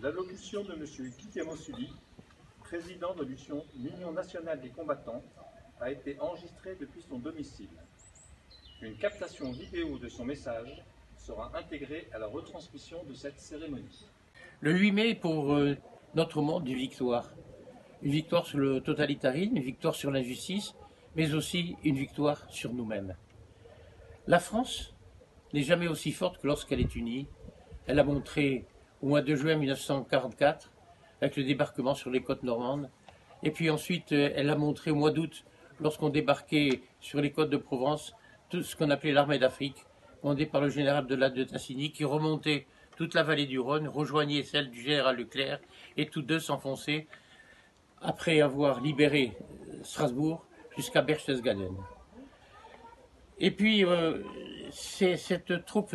L'allocution de M. Guy Sudi, président de l'Union nationale des combattants, a été enregistrée depuis son domicile. Une captation vidéo de son message sera intégrée à la retransmission de cette cérémonie. Le 8 mai, pour notre monde, une victoire. Une victoire sur le totalitarisme, une victoire sur l'injustice, mais aussi une victoire sur nous-mêmes. La France n'est jamais aussi forte que lorsqu'elle est unie. Elle a montré au mois de juin 1944, avec le débarquement sur les côtes normandes, et puis ensuite elle a montré au mois d'août, lorsqu'on débarquait sur les côtes de Provence, tout ce qu'on appelait l'armée d'Afrique, commandée par le général de Tassigny, qui remontait toute la vallée du Rhône, rejoignait celle du général Leclerc, et tous deux s'enfonçaient, après avoir libéré Strasbourg, jusqu'à Berchtesgaden. Et puis, c'est cette troupe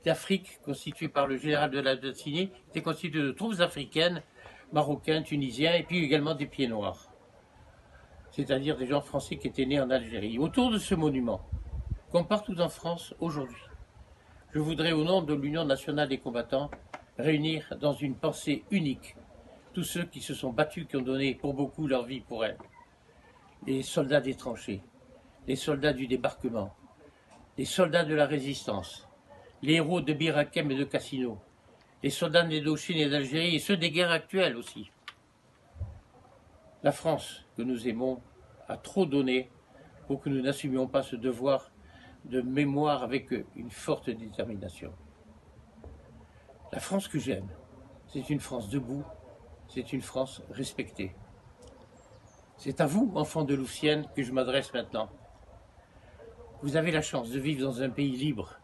d'Afrique constituée par le général de Tassigny était constituée de troupes africaines, marocains, tunisiens, et puis également des pieds noirs. C'est-à-dire des gens français qui étaient nés en Algérie. Autour de ce monument, comme partout en France aujourd'hui, je voudrais, au nom de l'Union nationale des combattants, réunir dans une pensée unique tous ceux qui se sont battus, qui ont donné pour beaucoup leur vie pour elle. Les soldats des tranchées, les soldats du débarquement, les soldats de la résistance, les héros de Bir Hakeim et de Cassino, les soldats d'Indochine et d'Algérie et ceux des guerres actuelles aussi. La France que nous aimons a trop donné pour que nous n'assumions pas ce devoir de mémoire avec une forte détermination. La France que j'aime, c'est une France debout, c'est une France respectée. C'est à vous, enfants de Louvciennes, que je m'adresse maintenant. Vous avez la chance de vivre dans un pays libre.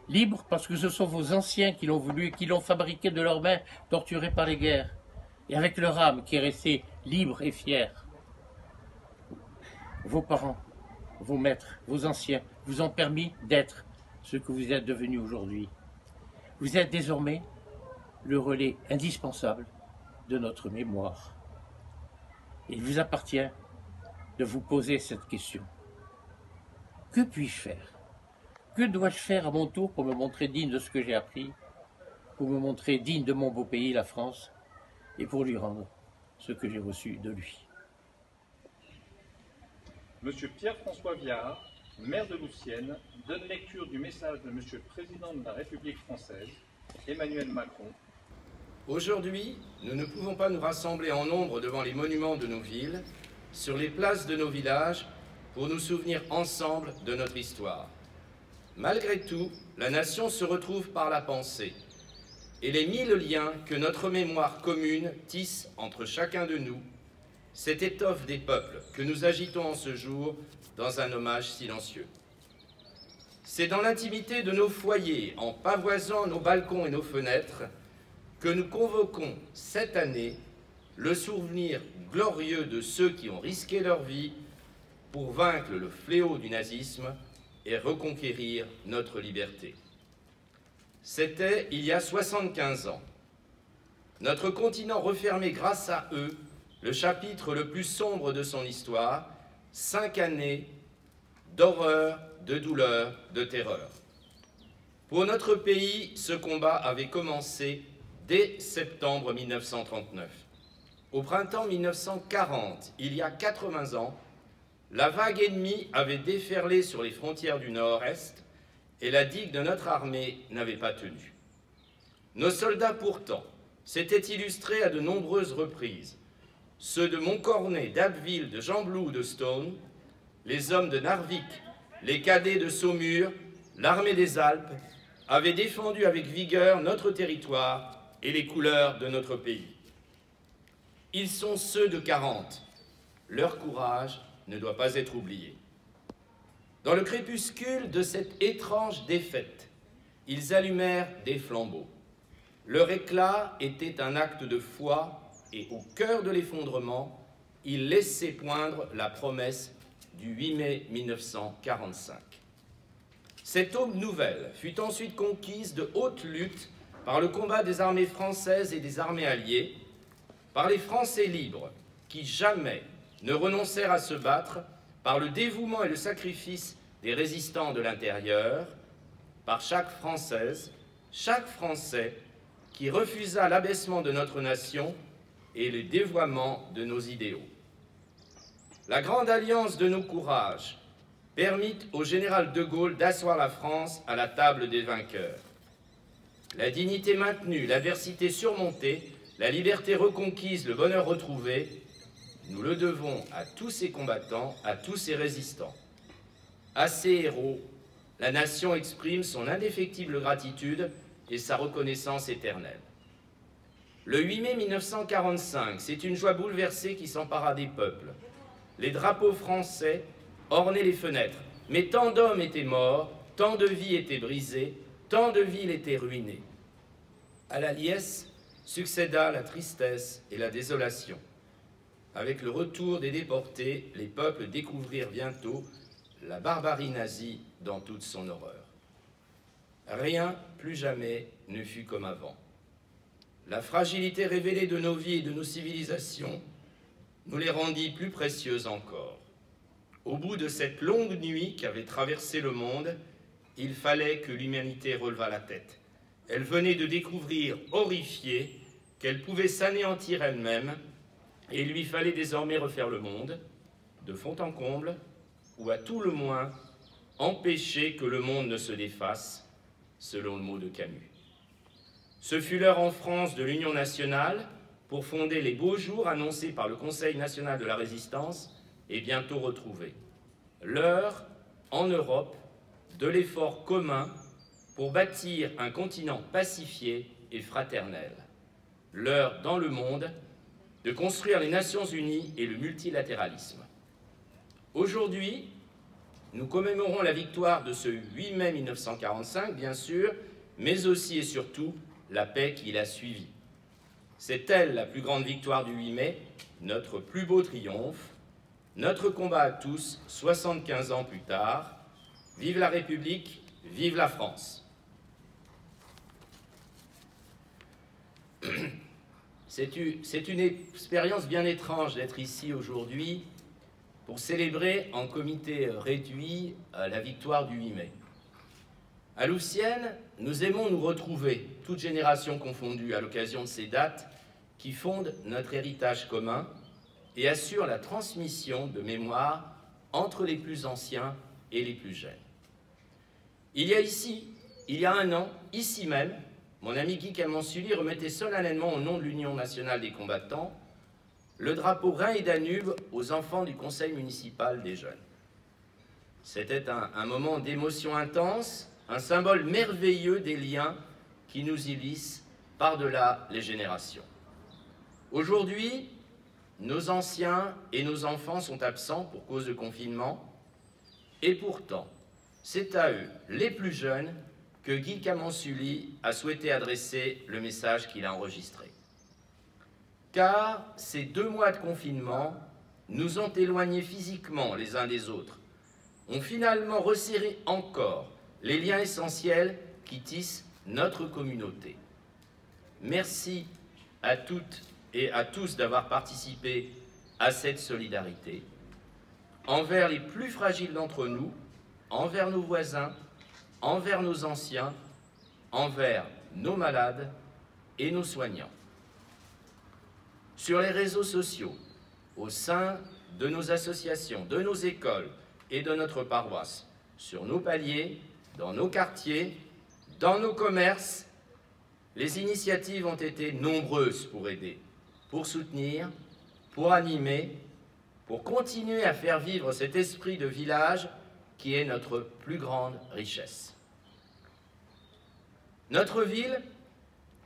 Libre parce que ce sont vos anciens qui l'ont voulu et qui l'ont fabriqué de leurs mains, torturés par les guerres, et avec leur âme qui est restée libre et fière. Vos parents, vos maîtres, vos anciens vous ont permis d'être ce que vous êtes devenus aujourd'hui. Vous êtes désormais le relais indispensable de notre mémoire. Il vous appartient de vous poser cette question. Que puis-je faire? Que dois-je faire à mon tour pour me montrer digne de ce que j'ai appris, pour me montrer digne de mon beau pays, la France, et pour lui rendre ce que j'ai reçu de lui? Monsieur Pierre-François Viard, maire de Louvciennes, donne lecture du message de Monsieur le Président de la République française, Emmanuel Macron. Aujourd'hui, nous ne pouvons pas nous rassembler en nombre devant les monuments de nos villes, sur les places de nos villages, pour nous souvenir ensemble de notre histoire. Malgré tout, la nation se retrouve par la pensée, et les 1000 liens que notre mémoire commune tisse entre chacun de nous, cette étoffe des peuples que nous agitons en ce jour dans un hommage silencieux. C'est dans l'intimité de nos foyers, en pavoisant nos balcons et nos fenêtres, que nous convoquons cette année le souvenir glorieux de ceux qui ont risqué leur vie pour vaincre le fléau du nazisme et reconquérir notre liberté. C'était il y a 75 ans. Notre continent refermait grâce à eux le chapitre le plus sombre de son histoire, 5 années d'horreur, de douleur, de terreur. Pour notre pays, ce combat avait commencé dès septembre 1939. Au printemps 1940, il y a 80 ans, la vague ennemie avait déferlé sur les frontières du Nord-Est et la digue de notre armée n'avait pas tenu. Nos soldats, pourtant, s'étaient illustrés à de nombreuses reprises. Ceux de Montcornet, d'Abbeville, de Gembloux ou de Stone, les hommes de Narvik, les cadets de Saumur, l'armée des Alpes, avaient défendu avec vigueur notre territoire et les couleurs de notre pays. Ils sont ceux de 40. Leur courage ne doit pas être oublié. Dans le crépuscule de cette étrange défaite, ils allumèrent des flambeaux. Leur éclat était un acte de foi et au cœur de l'effondrement, ils laissaient poindre la promesse du 8 mai 1945. Cette aube nouvelle fut ensuite conquise de haute lutte par le combat des armées françaises et des armées alliées, par les Français libres qui jamais ne renoncèrent à se battre, par le dévouement et le sacrifice des résistants de l'intérieur, par chaque Française, chaque Français qui refusa l'abaissement de notre nation et le dévoiement de nos idéaux. La grande alliance de nos courages permit au général de Gaulle d'asseoir la France à la table des vainqueurs. La dignité maintenue, l'adversité surmontée, la liberté reconquise, le bonheur retrouvé, nous le devons à tous ces combattants, à tous ces résistants. À ces héros, la nation exprime son indéfectible gratitude et sa reconnaissance éternelle. Le 8 mai 1945, c'est une joie bouleversée qui s'empara des peuples. Les drapeaux français ornaient les fenêtres, mais tant d'hommes étaient morts, tant de vies étaient brisées, tant de villes étaient ruinées. À la liesse succéda la tristesse et la désolation. Avec le retour des déportés, les peuples découvrirent bientôt la barbarie nazie dans toute son horreur. Rien, plus jamais, ne fut comme avant. La fragilité révélée de nos vies et de nos civilisations nous les rendit plus précieuses encore. Au bout de cette longue nuit qui avait traversé le monde, il fallait que l'humanité relevât la tête. Elle venait de découvrir, horrifiée, qu'elle pouvait s'anéantir elle-même, et il lui fallait désormais refaire le monde, de fond en comble, ou à tout le moins, empêcher que le monde ne se défasse, selon le mot de Camus. Ce fut l'heure en France de l'Union nationale pour fonder les beaux jours annoncés par le Conseil national de la Résistance et bientôt retrouvés. L'heure, en Europe, de l'effort commun pour bâtir un continent pacifié et fraternel. L'heure, dans le monde, de construire les Nations Unies et le multilatéralisme. Aujourd'hui, nous commémorons la victoire de ce 8 mai 1945, bien sûr, mais aussi et surtout la paix qui l'a suivie. C'est elle la plus grande victoire du 8 mai, notre plus beau triomphe, notre combat à tous, 75 ans plus tard. Vive la République, vive la France. C'est une expérience bien étrange d'être ici aujourd'hui pour célébrer en comité réduit la victoire du 8 mai. À Louvciennes, nous aimons nous retrouver, toutes générations confondues, à l'occasion de ces dates qui fondent notre héritage commun et assurent la transmission de mémoire entre les plus anciens et les plus jeunes. Il y a un an, ici même, mon ami Guy Camon-Sully remettait solennellement au nom de l'Union nationale des combattants le drapeau Rhin et Danube aux enfants du conseil municipal des jeunes. C'était un moment d'émotion intense, un symbole merveilleux des liens qui nous unissent par-delà les générations. Aujourd'hui, nos anciens et nos enfants sont absents pour cause de confinement, et pourtant, c'est à eux, les plus jeunes, que Guy Camon-Sully a souhaité adresser le message qu'il a enregistré. Car ces 2 mois de confinement nous ont éloignés physiquement les uns des autres, ont finalement resserré encore les liens essentiels qui tissent notre communauté. Merci à toutes et à tous d'avoir participé à cette solidarité envers les plus fragiles d'entre nous, envers nos voisins, envers nos anciens, envers nos malades et nos soignants. Sur les réseaux sociaux, au sein de nos associations, de nos écoles et de notre paroisse, sur nos paliers, dans nos quartiers, dans nos commerces, les initiatives ont été nombreuses pour aider, pour soutenir, pour animer, pour continuer à faire vivre cet esprit de village qui est notre plus grande richesse. Notre ville,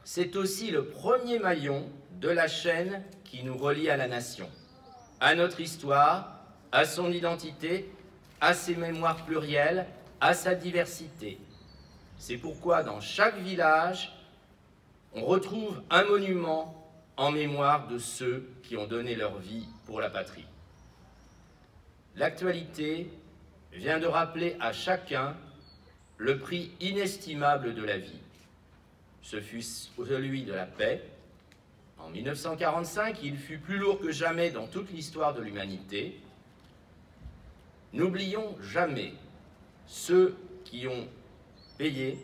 c'est aussi le premier maillon de la chaîne qui nous relie à la nation, à notre histoire, à son identité, à ses mémoires plurielles, à sa diversité. C'est pourquoi dans chaque village, on retrouve un monument en mémoire de ceux qui ont donné leur vie pour la patrie. L'actualité vient de rappeler à chacun le prix inestimable de la vie. Ce fut celui de la paix. En 1945, il fut plus lourd que jamais dans toute l'histoire de l'humanité. N'oublions jamais ceux qui ont payé,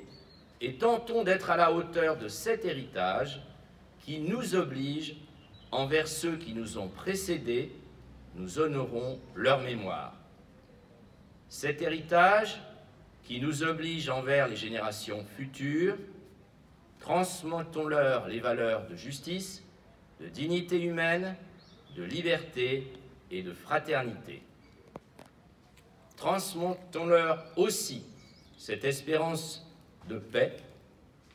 et tentons d'être à la hauteur de cet héritage qui nous oblige envers ceux qui nous ont précédés. Nous honorons leur mémoire. Cet héritage qui nous oblige envers les générations futures, transmettons-leur les valeurs de justice, de dignité humaine, de liberté et de fraternité. Transmettons-leur aussi cette espérance de paix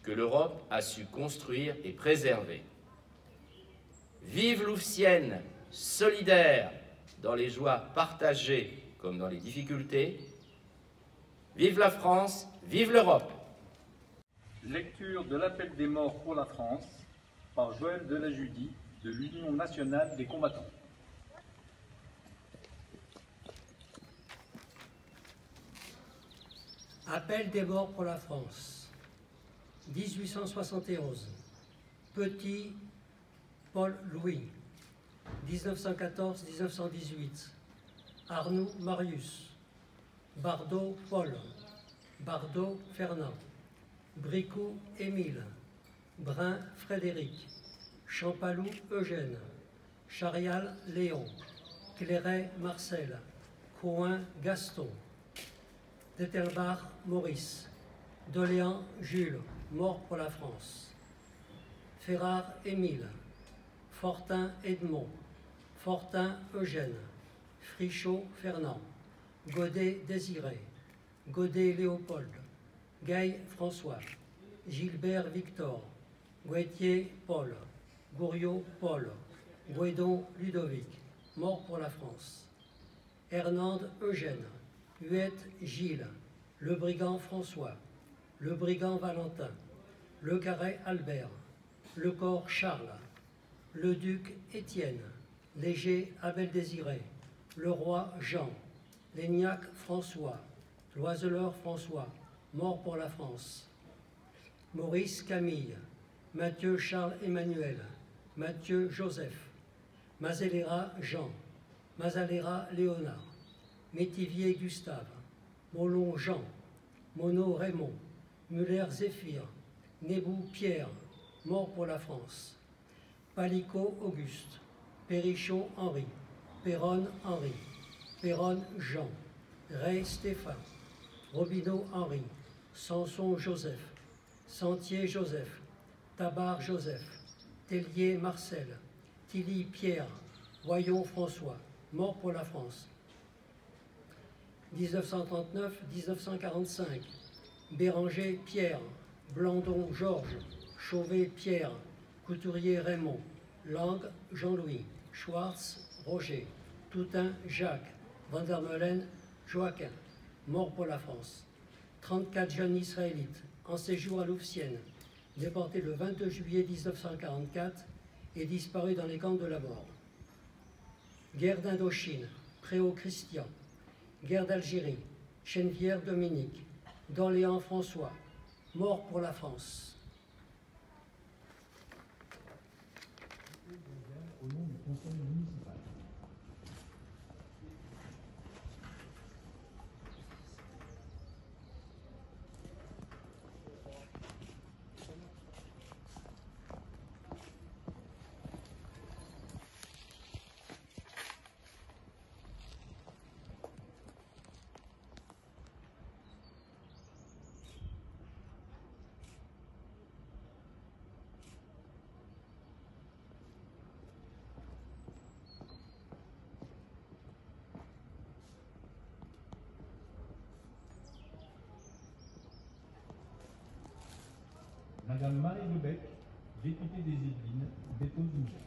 que l'Europe a su construire et préserver. Vive Louvciennes, solidaire dans les joies partagées comme dans les difficultés. Vive la France, vive l'Europe. Lecture de l'appel des morts pour la France par Joël Delajudie de l'Union nationale des combattants. Appel des morts pour la France. 1871. Petit Paul Louis. 1914-1918. Arnoux Marius. Bardot Paul. Bardot Fernand. Bricou Émile. Brun Frédéric. Champalou Eugène. Charial Léon. Clairet Marcel. Coin Gaston. Dettelbach Maurice. Doléan Jules, mort pour la France. Ferrard Émile. Fortin Edmond. Fortin Eugène. Frichot Fernand. Godet Désiré. Godet Léopold. Gay François. Gilbert Victor. Goëthier Paul. Gouriot Paul. Guédon Ludovic, mort pour la France. Hernande Eugène. Huette Gilles. Le brigand François. Le brigand Valentin. Le Carré Albert. Le corps Charles. Le duc Étienne. Léger Abel Désiré. Le roi Jean. Léniac François. L'oiseleur François, mort pour la France. Maurice Camille. Mathieu Charles Emmanuel. Mathieu Joseph. Mazellera Jean. Mazalera Léonard. Métivier Gustave. Molon Jean. Monod Raymond. Muller Zéphyr. Nébou Pierre, mort pour la France. Palicot Auguste. Périchon Henri. Perronne Henri. Perronne Jean. Ray Stéphane. Robineau Henri. Sanson Joseph. Sentier Joseph. Tabar Joseph. Tellier Marcel. Tilly Pierre. Voyon François, mort pour la France. 1939-1945. Béranger Pierre. Blandon Georges. Chauvet Pierre. Couturier Raymond. Lang Jean-Louis. Schwartz Roger. Toutain Jacques. Vandermeulen Joachim, mort pour la France. 34 jeunes israélites en séjour à Louvciennes, déportés le 22 juillet 1944 et disparus dans les camps de la mort. Guerre d'Indochine, Préau Christian. Guerre d'Algérie, Chenevière Dominique. d'Orléans François, mort pour la France. Au nom du conseil municipal. Madame Marie Lebec, députée des Yvelines, dépose une lettre.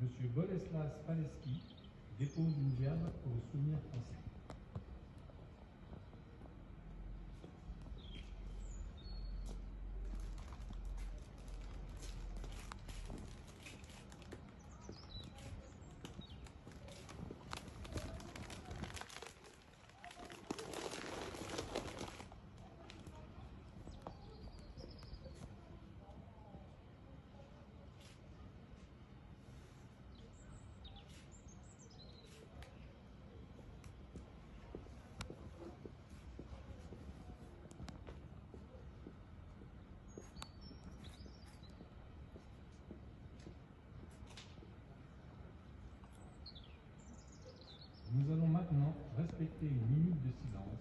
M. Boleslas Paleski dépose une gerbe pour le souvenir français. Nous allons maintenant respecter une minute de silence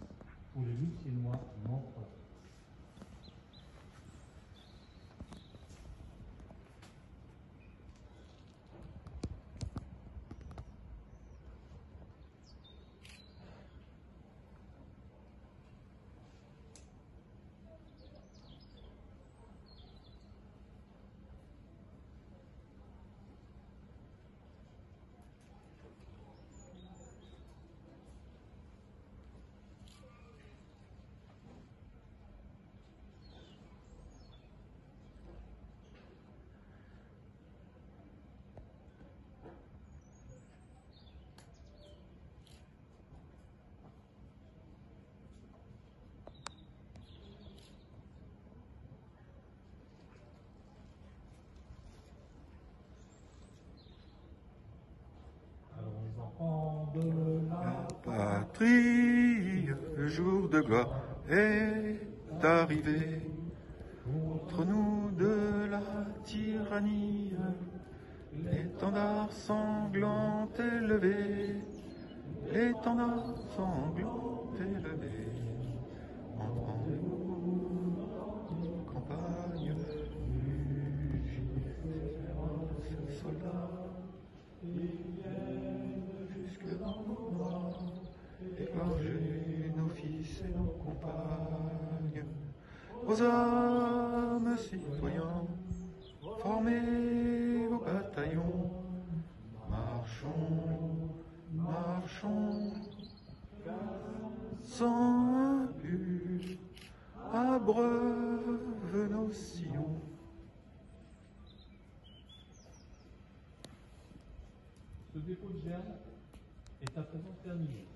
pour les Luciennois morts pour la France. De la patrie, le jour de gloire est arrivé. Contre nous de la tyrannie, l'étendard sanglant élevé, l'étendard sanglant élevé. Entendez-vous, campagne, ces soldats, dans nos bras, égorger nos fils et nos compagnes. Aux hommes citoyens, formez vos bataillons. Marchons, marchons, sans but, abreuve nos sillons. Ce dépôt de gerbe est à présent terminé.